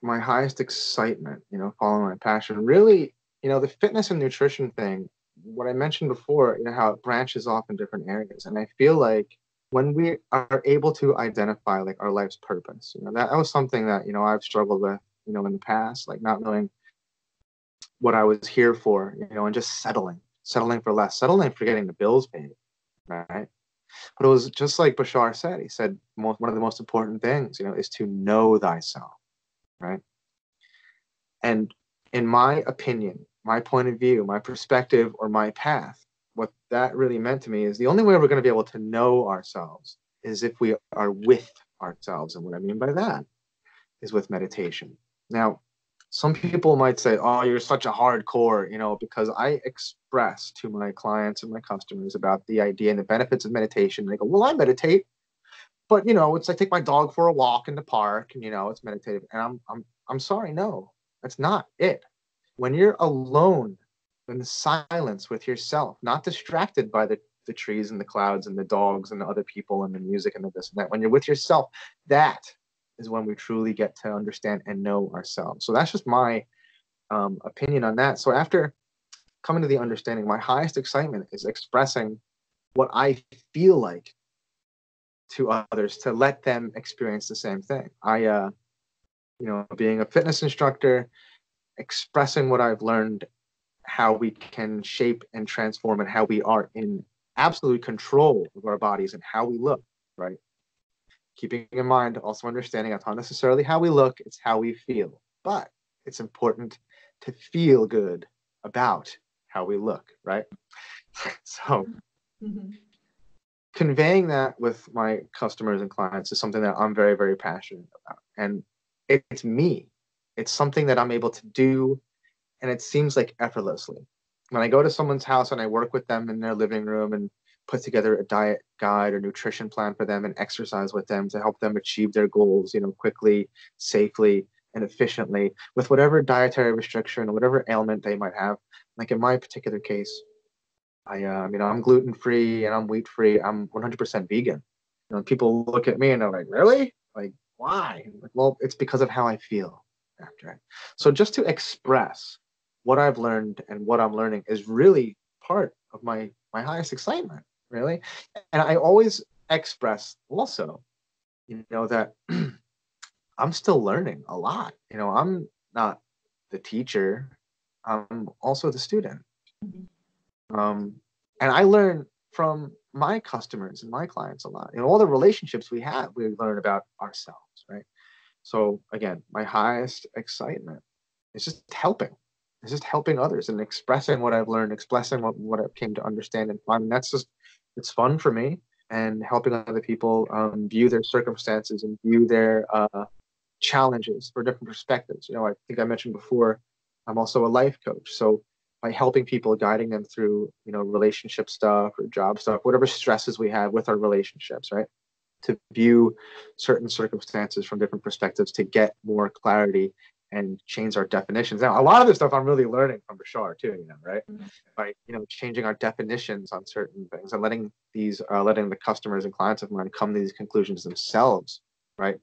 my highest excitement, following my passion, really, the fitness and nutrition thing, what I mentioned before, how it branches off in different areas. And I feel like when we are able to identify like our life's purpose, that was something that, I've struggled with, in the past, like not knowing what I was here for, and just settling for less, settling for getting the bills paid, right? But it was just like Bashar said. He said one of the most important things, is to know thyself, right? And in my opinion, my point of view, my perspective, or my path, what that really meant to me is the only way we're going to be able to know ourselves is if we are with ourselves. And what I mean by that is with meditation. Now, some people might say, oh, you're such a hardcore, because I express to my clients and my customers about the idea and the benefits of meditation. They go, well, I meditate, but it's I take my dog for a walk in the park and it's meditative. And I'm sorry, no, that's not it. When you're alone in the silence with yourself, not distracted by the trees and the clouds and the dogs and the other people and the music and the this and that, when you're with yourself, that is when we truly get to understand and know ourselves. So that's just my opinion on that. So after coming to the understanding, my highest excitement is expressing what I feel like to others, to let them experience the same thing. I, being a fitness instructor, expressing what I've learned, how we can shape and transform, and how we are in absolute control of our bodies and how we look, right? Keeping in mind, also understanding it's not necessarily how we look, it's how we feel. But it's important to feel good about how we look, right? So conveying that with my customers and clients is something that I'm very, very passionate about. And it's me. It's something that I'm able to do, and it seems like effortlessly. When I go to someone's house and I work with them in their living room and put together a diet guide or nutrition plan for them and exercise with them to help them achieve their goals, quickly, safely, and efficiently with whatever dietary restriction or whatever ailment they might have. Like in my particular case, I'm gluten-free and I'm wheat-free. I'm 100% vegan. People look at me and they're like, really? Like, why? Like, well, it's because of how I feel after it. So just to express what I've learned and what I'm learning is really part of my highest excitement, really. And I always express also, that I'm still learning a lot. I'm not the teacher. I'm also the student. And I learn from my customers and my clients a lot. All the relationships we have, we learn about ourselves, right? So again, my highest excitement is just helping. It's just helping others and expressing what I've learned, expressing what I've came to understand and find. And that's just, it's fun for me, and helping other people view their circumstances and view their challenges for different perspectives. I think I mentioned before, I'm also a life coach. So by helping people, guiding them through, relationship stuff or job stuff, whatever stresses we have with our relationships, right? To view certain circumstances from different perspectives to get more clarity and change our definitions. Now, a lot of this stuff I'm really learning from Bashar too, right? By, changing our definitions on certain things and letting the customers and clients of mine come to these conclusions themselves, right?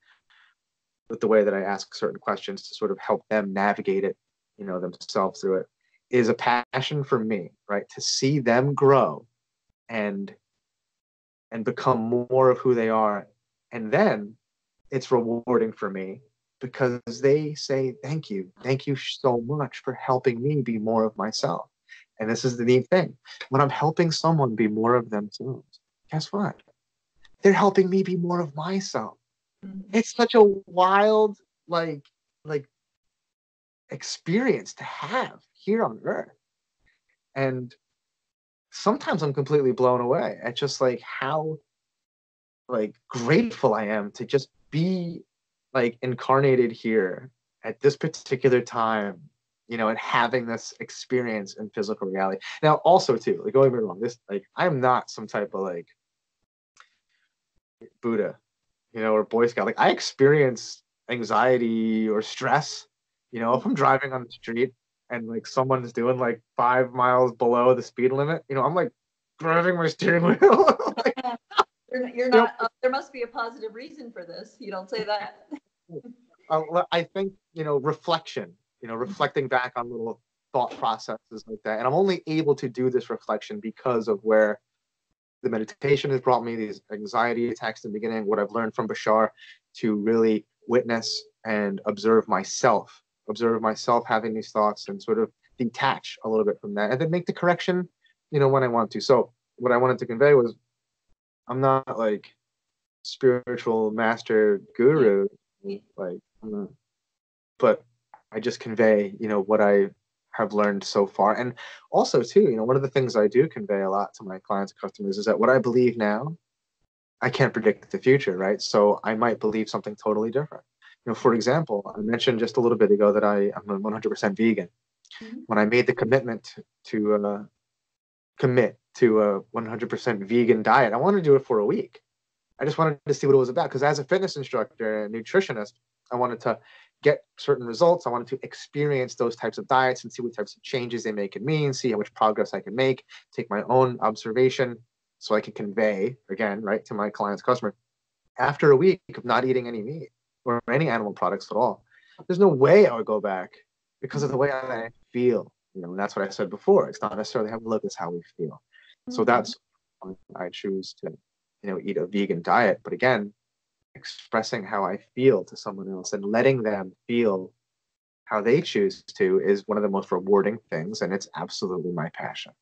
With the way that I ask certain questions to sort of help them navigate it, themselves through it, is a passion for me, right? To see them grow and become more of who they are. And then it's rewarding for me because they say, thank you so much for helping me be more of myself. And this is the neat thing. When I'm helping someone be more of themselves, guess what? They're helping me be more of myself. It's such a wild, like experience to have here on earth. And sometimes I'm completely blown away at just like how grateful I am to just be incarnated here at this particular time, and having this experience in physical reality. Now, also too, don't get me wrong, this I'm not some type of Buddha, or Boy Scout. I experience anxiety or stress, if I'm driving on the street and someone's doing 5 miles below the speed limit, I'm grabbing my steering wheel. You're not. There must be a positive reason for this. You don't say that. I think, reflection, reflecting back on little thought processes like that. And I'm only able to do this reflection because of where the meditation has brought me, these anxiety attacks in the beginning, what I've learned from Bashar to really witness and observe myself having these thoughts and sort of detach a little bit from that and then make the correction, when I want to. So what I wanted to convey was I'm not like spiritual master guru, like, but I just convey, what I have learned so far. And also too, one of the things I do convey a lot to my clients and customers is that what I believe now, I can't predict the future, right? So I might believe something totally different. For example, I mentioned just a little bit ago that I'm 100% vegan. Mm-hmm. When I made the commitment to commit to a 100% vegan diet, I wanted to do it for a week. I just wanted to see what it was about because as a fitness instructor and nutritionist, I wanted to get certain results. I wanted to experience those types of diets and see what types of changes they make in me and see how much progress I can make, take my own observation so I can convey, again, right, to my clients, customers. After a week of not eating any meat or any animal products at all, there's no way I would go back because of the way I feel. And that's what I said before. It's not necessarily how we look, it's how we feel. So that's why I choose to, eat a vegan diet. But again, expressing how I feel to someone else and letting them feel how they choose to is one of the most rewarding things. And it's absolutely my passion.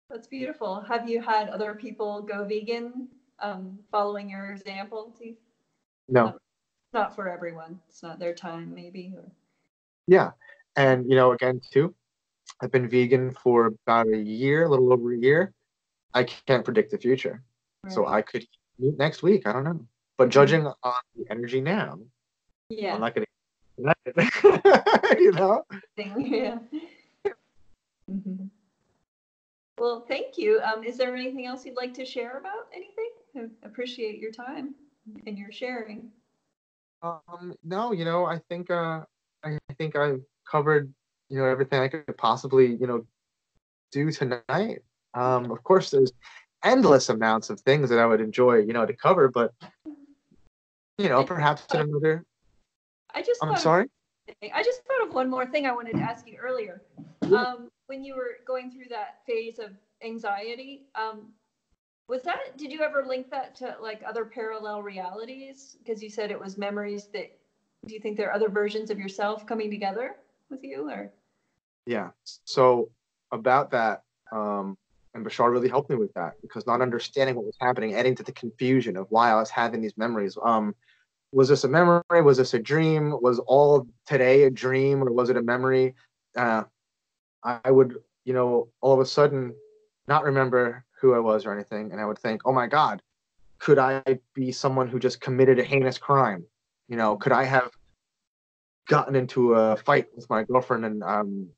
That's beautiful. Have you had other people go vegan following your example? No. Not for everyone. It's not their time, maybe. Or... Yeah. And, again, too, I've been vegan for about a year, a little over a year. I can't predict the future. Right. So I could eat next week. I don't know. But judging on the energy now, yeah, I'm not going to, Yeah. Mm-hmm. Well, thank you. Is there anything else you'd like to share about anything? I appreciate your time and your sharing. No, I think I've covered, everything I could possibly, do tonight. Of course, there's endless amounts of things that I would enjoy, to cover, but perhaps in another. I'm sorry. I just thought of one more thing I wanted to ask you earlier. When you were going through that phase of anxiety, did you ever link that to like other parallel realities? Because you said it was memories that, do you think there are other versions of yourself coming together with you or? Yeah. So about that, and Bashar really helped me with that because not understanding what was happening, adding to the confusion of why I was having these memories. Was this a memory? Was this a dream? Was all today a dream or was it a memory? I would, all of a sudden not remember who I was or anything. And I would think, oh my God, could I be someone who just committed a heinous crime? Could I have gotten into a fight with my girlfriend and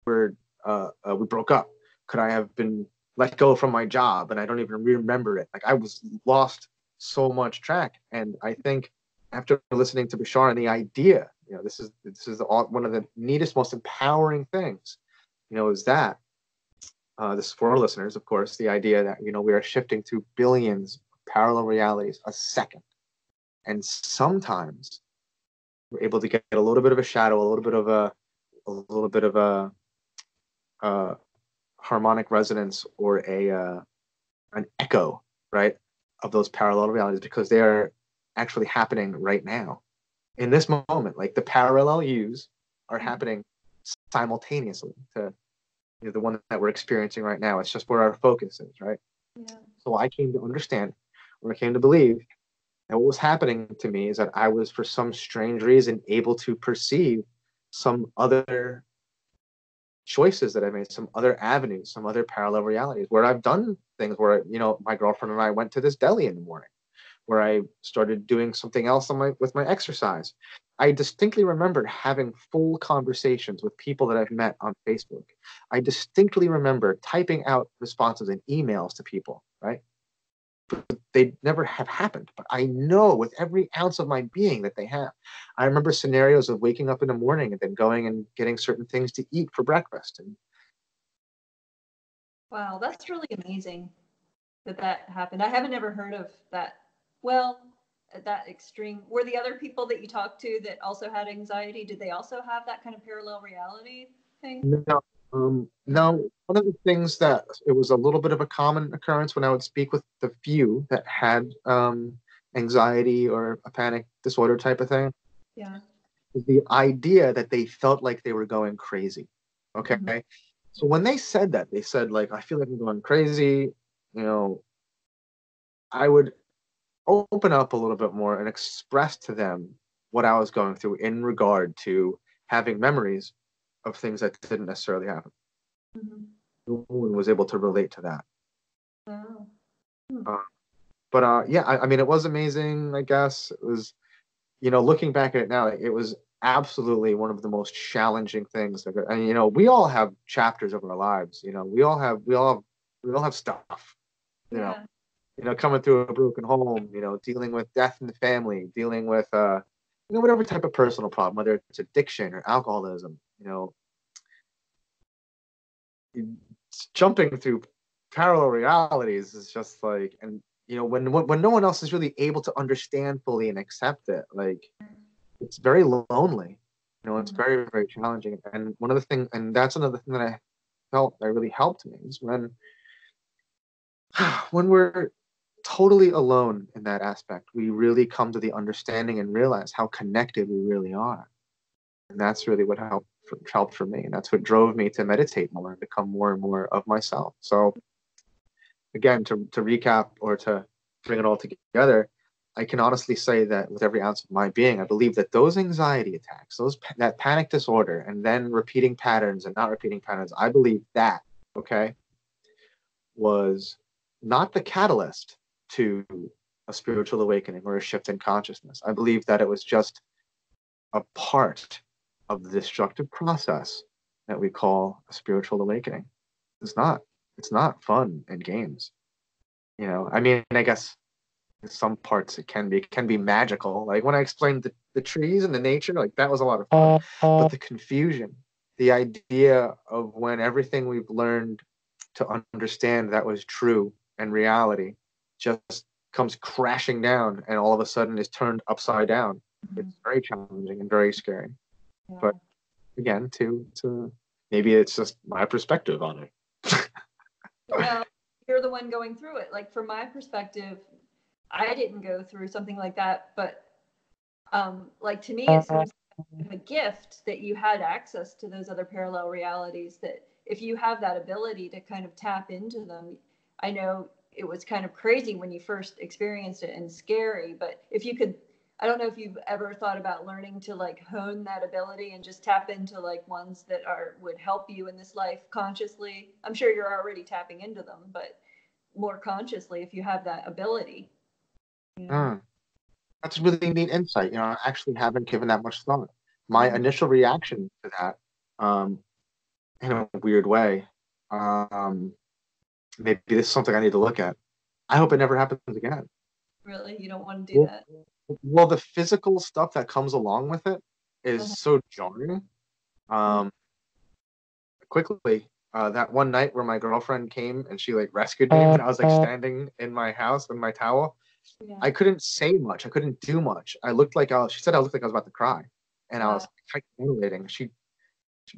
we broke up? Could I have been let go from my job and I don't even remember it? Like I was lost so much track. And I think after listening to Bashar and the idea, this is one of the neatest, most empowering things, is that this is for our listeners, of course, the idea that, we are shifting to billions of parallel realities a second. And sometimes we're able to get a little bit of a shadow, a little bit of a harmonic resonance or an echo, right, of those parallel realities because they are actually happening right now in this moment. Like the parallel U's are happening simultaneously to the one that we're experiencing right now. It's just where our focus is, right? Yeah. So I came to understand, or I came to believe, that what was happening to me is that I was, for some strange reason, able to perceive some other choices that I made, some other avenues, some other parallel realities where I've done things where, my girlfriend and I went to this deli in the morning, where I started doing something else with my exercise. I distinctly remembered having full conversations with people that I've met on Facebook. I distinctly remember typing out responses and emails to people, right? But they never have happened. But I know with every ounce of my being that they have. I remember scenarios of waking up in the morning and then going and getting certain things to eat for breakfast. Wow, that's really amazing that happened. I haven't ever heard of that. Well, at that extreme. Were the other people that you talked to that also had anxiety, did they also have that kind of parallel reality thing? No, no. One of the things that it was a little bit of a common occurrence when I would speak with the few that had anxiety or a panic disorder type of thing Yeah. is the idea that they felt like they were going crazy. Okay. Mm-hmm. So when they said that, they said like, I feel like I'm going crazy, you know, I would open up a little bit more and express to them what I was going through in regard to having memories of things that didn't necessarily happen. Mm-hmm. No one was able to relate to that. Oh. Hmm. Uh, but yeah, I mean, it was amazing. I guess it was, looking back at it now, it was absolutely one of the most challenging things. And we all have chapters of our lives. We all have stuff. You know, Yeah. coming through a broken home. Dealing with death in the family, dealing with whatever type of personal problem, whether it's addiction or alcoholism. Jumping through parallel realities is just like, and when no one else is really able to understand fully and accept it, like it's very lonely. It's Mm-hmm. very, very challenging. And one of the things, and that's another thing that I felt that really helped me is when we're totally alone in that aspect, we really come to the understanding and realize how connected we really are. And that's really what helped for me. And that's what drove me to meditate more and become more and more of myself. So again, to recap or to bring it all together, I can honestly say that with every ounce of my being, I believe that those anxiety attacks, that panic disorder, and then repeating patterns and not repeating patterns, I believe that, okay, was not the catalyst to a spiritual awakening or a shift in consciousness. I believe that it was just a part of the destructive process that we call a spiritual awakening. It's not. It's not fun and games. I mean, I guess in some parts it can be magical. Like when I explained the trees and the nature, like that was a lot of fun. But the confusion, the idea of when everything we've learned to understand that was true and reality just comes crashing down and all of a sudden is turned upside down. Mm-hmm. It's very challenging and very scary. Yeah. But again, to maybe it's just my perspective on it. Well, you're the one going through it. Like from my perspective, I didn't go through something like that, but like to me, it seems like a gift that you had access to those other parallel realities. That if you have that ability to kind of tap into them, I know it was kind of crazy when you first experienced it and scary, but if you could, I don't know if you've ever thought about learning to like hone that ability and just tap into like ones that would help you in this life consciously. I'm sure you're already tapping into them, but more consciously if you have that ability, you know. Hmm. That's really neat insight. I actually haven't given that much thought. My Mm-hmm. initial reaction to that, in a weird way, um, maybe this is something I need to look at. I hope it never happens again. Really, you don't want to do Well, that? well, the physical stuff that comes along with it is Uh-huh. so jarring. Um, quickly, that one night where my girlfriend came and she like rescued me when I was like standing in my house with my towel. Yeah. I couldn't say much. I couldn't do much. I looked like she said I looked like I was about to cry, and I Wow. was hyperventilating.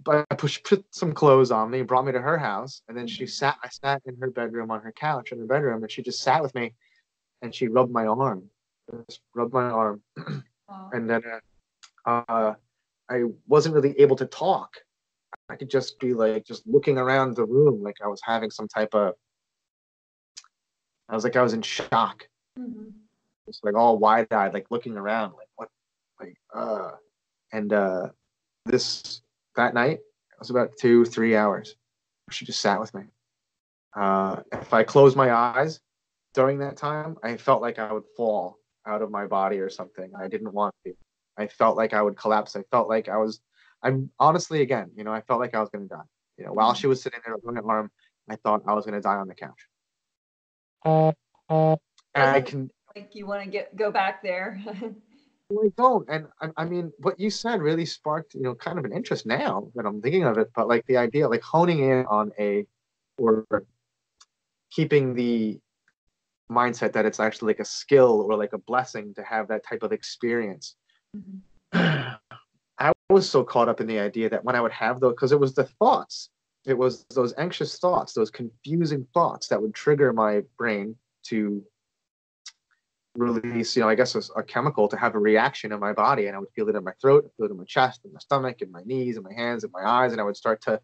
Put some clothes on me, brought me to her house, and then Mhm. I sat in her bedroom on her couch in her bedroom, and she just sat with me, and she rubbed my arm, just rubbed my arm, Wow. and then I wasn't really able to talk. I could just be like just looking around the room, like I was having some type of, I was like I was in shock, Mm-hmm. just like all wide eyed, like looking around, like what, like and this that night it was about 2 3 hours. She just sat with me. If I closed my eyes during that time, I felt like I would fall out of my body or something. I didn't want to. I felt like I would collapse. I felt like I'm honestly, again, I felt like I was going to die. While Mm-hmm. she was sitting there on my arm, I thought I was going to die on the couch. And I Doesn't can, like you want to go back there. I don't. And I mean, what you said really sparked, kind of an interest now that I'm thinking of it. But like the idea, like honing in on or keeping the mindset that it's actually like a skill or like a blessing to have that type of experience. Mhm. I was so caught up in the idea that when I would have those, because it was the thoughts, it was those anxious thoughts, those confusing thoughts that would trigger my brain to release, I guess a chemical to have a reaction in my body, and I would feel it in my throat, feel it in my chest, in my stomach, in my knees, in my hands, in my eyes, and I would start to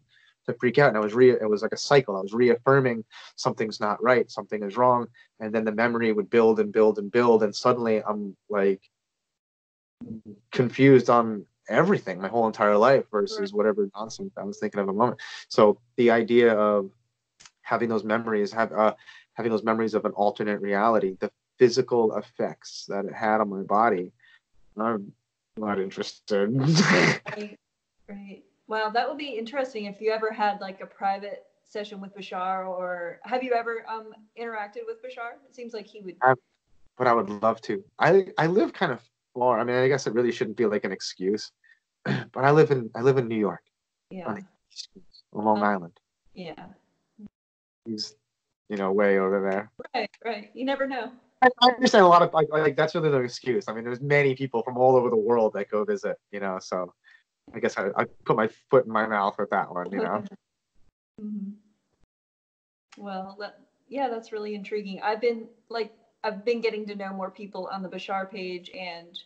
freak out. And it was like a cycle. I was reaffirming something's not right, something is wrong, and then the memory would build and build and build, and suddenly I'm like confused on everything my whole entire life Right. versus whatever nonsense I was thinking of a moment. So the idea of having those memories, having those memories of an alternate reality, the physical effects that it had on my body, I'm not interested. Right. Right. Wow, that would be interesting if you ever had like a private session with Bashar, or have you ever interacted with Bashar? It seems like he would. But I would love to. I live kind of far. I mean, I guess it really shouldn't be like an excuse, but I live in New York on Yeah. the East Coast, on Long Um, Island. yeah. He's way over there. Right. Right. You never know. I understand a lot of like that's really no excuse. I mean, there's many people from all over the world that go visit. So I guess I put my foot in my mouth with that one. Mhm. Well, yeah, that's really intriguing. I've been getting to know more people on the Bashar page, and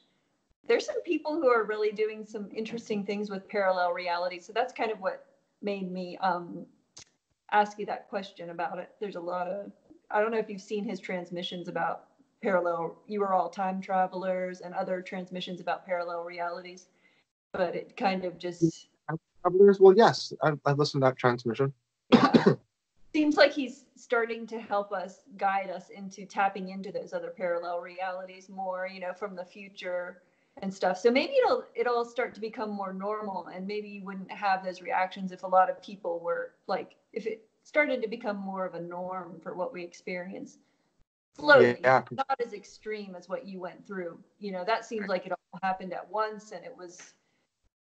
there's some people who are really doing some interesting things with parallel reality. So that's kind of what made me ask you that question about it. There's a lot of, I don't know if you've seen his transmissions about parallel, you are all time travelers, and other transmissions about parallel realities, but it kind of just, Travelers? Well, yes, I've listened to that transmission. yeah, seems like he's starting to help us guide us into tapping into those other parallel realities more, from the future and stuff. So maybe it'll start to become more normal, and maybe you wouldn't have those reactions if a lot of people were like, if it started to become more of a norm for what we experience slowly, Yeah, not as extreme as what you went through. That seems like it all happened at once and it was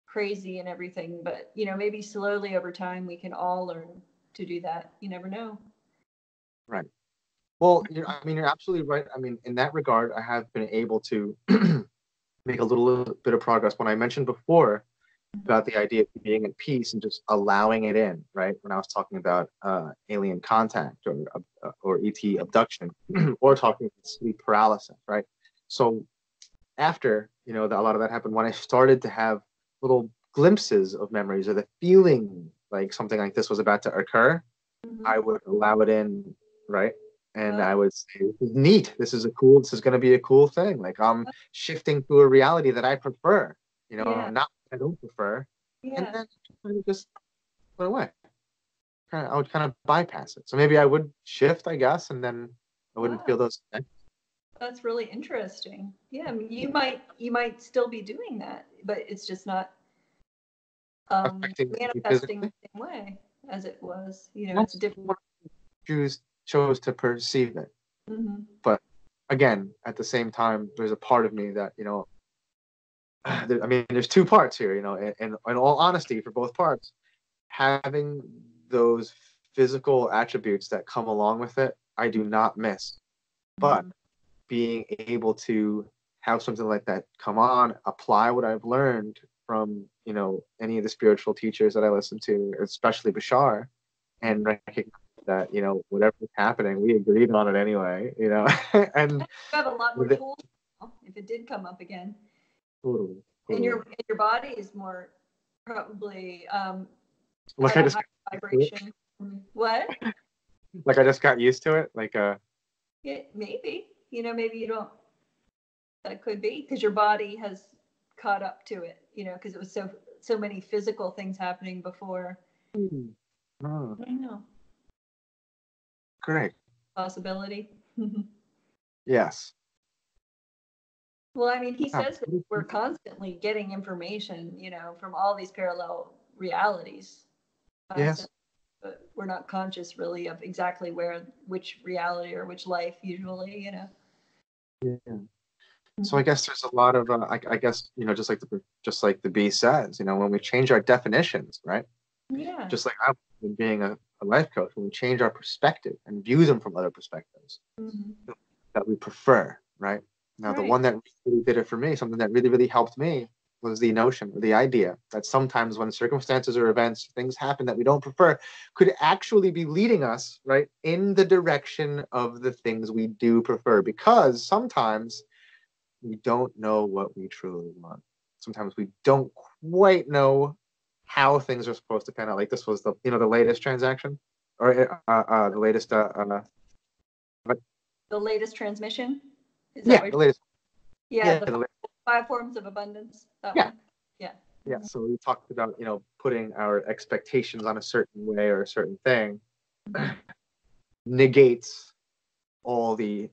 crazy and everything, but maybe slowly over time we can all learn to do that. You never know. right. Well, I mean, you're absolutely right. I mean, in that regard, I have been able to make a little bit of progress. When I mentioned before about the idea of being at peace and just allowing it in, right? When I was talking about alien contact or ET abduction, or talking about sleep paralysis, right? So after a lot of that happened, when I started to have little glimpses of memories or the feeling like something like this was about to occur, I Mm-hmm. would allow it in, right? And Oh, I would say, "This is neat. This is going to be a cool thing. Like I'm shifting to a reality that I prefer, yeah, not I don't prefer." And yeah. then I would just put it away. I would kind of bypass it. So maybe I would shift, I guess, and then I wouldn't Wow, feel those things that's really interesting. Yeah, I mean, you might still be doing that, but it's just not affecting me manifesting the physically. same way as it was. Well, It's different. when I chose to perceive it. Mm-hmm. But again, at the same time, there's a part of me that, I mean, there's two parts here, and in all honesty, for both parts, having those physical attributes that come along with it, I do not miss. But Mm-hmm. being able to have something like that come on, apply what I've learned from, any of the spiritual teachers that I listen to, especially Bashar, and Mm-hmm. recognize that, whatever's happening, we agreed on it anyway, and You have a lot more with it, tools now, if it did come up again, totally, and totally. your body is more probably Like at I a just higher got used to it. vibration. What? Like I just got used to it. Like Yeah, maybe. Maybe you don't. That could be because your body has caught up to it. Because it was so many physical things happening before. oh, I don't know. great. Possibility. Yes. Well, I mean, he Yeah. says that we're constantly getting information, from all these parallel realities, Yes. constantly, but we're not conscious really of exactly which reality or which life usually. Yeah. So I Mhm. guess there's a lot of I guess just like the bee says, when we change our definitions, right? Yeah. Just like I being a life coach, when we change our perspective and view them from other perspectives, Hmm. that we prefer, right? Now, the Right. one that really did it for me, something that really, really helped me, was the notion or the idea that sometimes when circumstances or events, things happen that we don't prefer, could actually be leading us, right, in the direction of the things we do prefer. Because sometimes we don't know what we truly want. Sometimes we don't quite know how things are supposed to pan out. Like this was the latest transaction, or the latest The latest transmission. Is that yeah, what? the latest. Yeah, Yeah, the the latest. five forms of abundance. That Yeah, one. Yeah. yeah. So we talked about putting our expectations on a certain way or a certain thing negates all the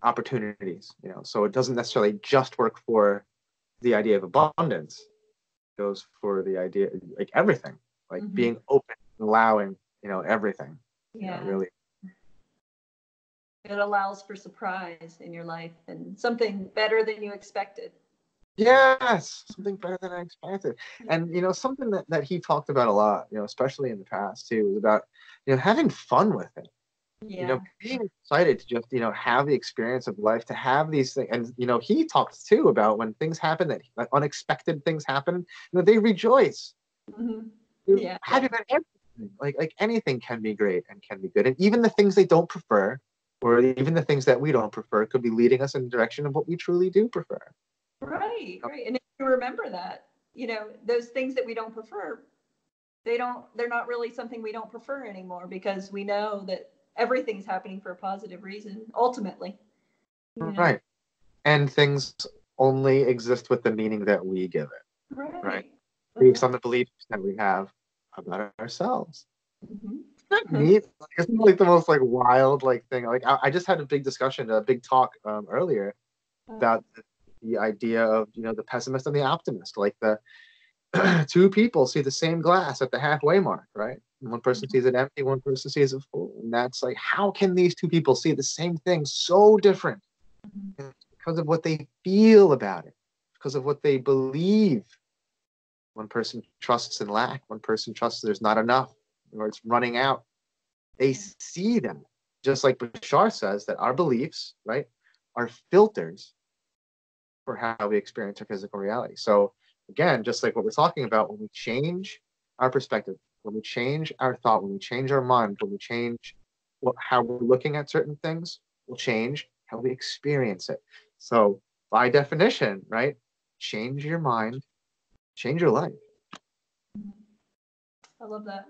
opportunities. So it doesn't necessarily just work for the idea of abundance. It goes for the idea like everything, like Mm-hmm. being open, allowing everything. Yeah. Really. It allows for surprise in your life and something better than you expected. Yes, something better than I expected. And something that he talked about a lot, especially in the past too, was about having fun with it. Yeah. Being excited to just have the experience of life, to have these things. And he talked too about when things happen, that like unexpected things happen, they rejoice. Mm-hmm. They're Yeah. happy about everything. Like anything can be great and can be good, and even the things they don't prefer, or even the things that we don't prefer, could be leading us in the direction of what we truly do prefer. Right. Right. And if you remember that, those things that we don't prefer, they're not really something we don't prefer anymore because we know that everything's happening for a positive reason ultimately. Right. And things only exist with the meaning that we give it, right? Right. Uh-huh. Based on the beliefs that we have about ourselves. Isn't that Mm-hmm. neat? Isn't it like the most like wild like thing? Like I just had a big discussion, a big talk earlier about the idea of the pessimist and the optimist. Like the two people see the same glass at the halfway mark, right? One person sees it empty, one person sees it full, and that's like, how can these two people see the same thing so different? Mm-hmm. Because of what they feel about it, because of what they believe. One person trusts in lack, one person trusts there's not enough, or it's running out. They see them, just like Bashar says, that our beliefs, right, are filters for how we experience our physical reality. So again, just like what we're talking about, when we change our perspective, when we change our thought, when we change our mind, when we change how we're looking at certain things, will change how we experience it. So by definition, right, change your mind, change your life. I love that.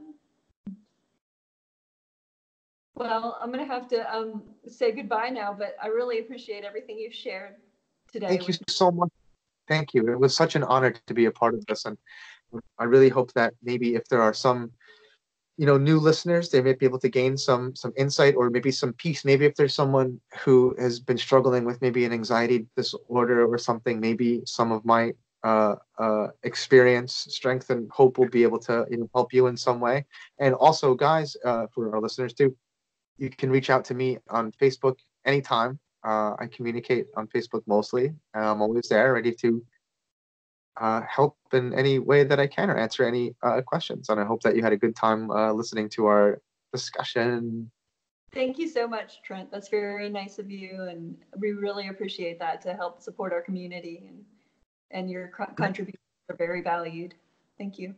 Well, I'm going to have to say goodbye now, but I really appreciate everything you've shared today Thank you with me. so much. Thank you. It was such an honor to be a part of this. And I really hope that maybe if there are some new listeners, they may be able to gain some insight or maybe some peace. Maybe if there's someone who has been struggling with maybe an anxiety disorder or something, maybe some of my experience, strength, and hope will be able to help you in some way. And also, guys, for our listeners too, you can reach out to me on Facebook anytime. I communicate on Facebook mostly, and I'm always there, ready to help in any way that I can or answer any questions. And I hope that you had a good time listening to our discussion. Thank you so much, Trent. That's very nice of you, and we really appreciate that to help support our community, and your contributions are very valued. Thank you.